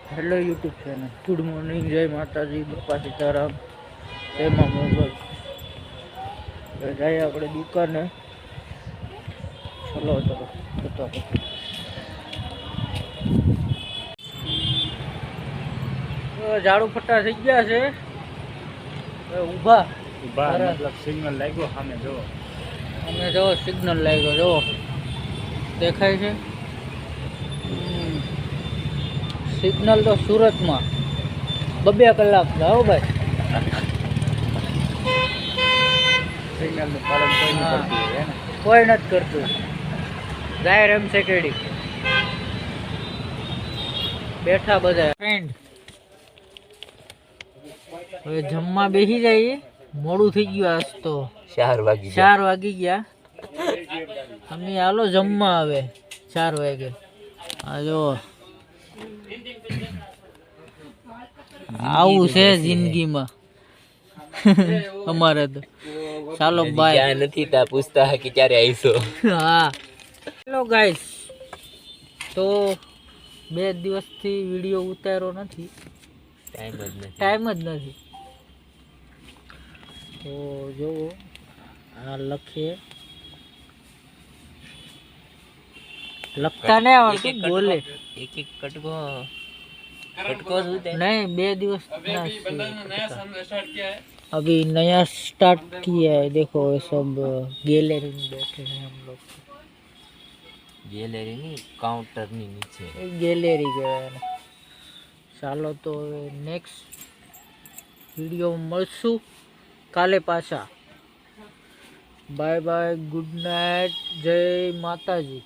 Hello YouTube channel, good morning, જય માતાજી, બાપા સીતારામ, જય મા મોગલ. જઈએ આપણે દુકાને. ચલો ચલો ફટાફટ. ઝાડુ ફટા થઈ ગયા છે. ઊભા મતલબ સિગ્નલ લાગ્યો સામે જો. અમે જો સિગ્નલ લાગ્યો જો દેખાય છે. સિગ્નલ તો સુરતમાં 2 કલાક જાઓ ભાઈ. સિગ્નલ નું પાલન કોઈ નહીં કરતું હોય ને. કોઈ નથી કરતું. જાહેર એમ સેકન્ડી બેઠા બધા ફ્રેન્ડ. હવે જમવા બેસી જઈએ. મોડું થઈ ગયું આજ તો. 4 વાગી ગયા. અમે હાલો જમવા આવે 4 વાગે. આ જો આવું છે જિંદગીમાં અમારે તો. ચાલો બાય. નથી તા પૂછતા કે ક્યારે આવીશો. હા હેલો ગાઈસ, તો 2 દિવસથી વિડીયો ઉતાર્યો નથી. ટાઈમ જ નથી. તો જો આ લખીએ, લખતા નહીં આવડતું, બોલે એક એક કટકો नहीं 2 दिवस अभी नया स्टार्ट किया है. देखो ये सब गैलरी में बैठे हैं हम लोग. ગેલેરી ની કાઉન્ટર ની નીચે ગેલેરી કહેવાય. ચાલો તો નેક્સ્ટ વિડીયો મળશું કાલે પાછા. બાય બાય, ગુડ નાઇટ, જય માતાજી.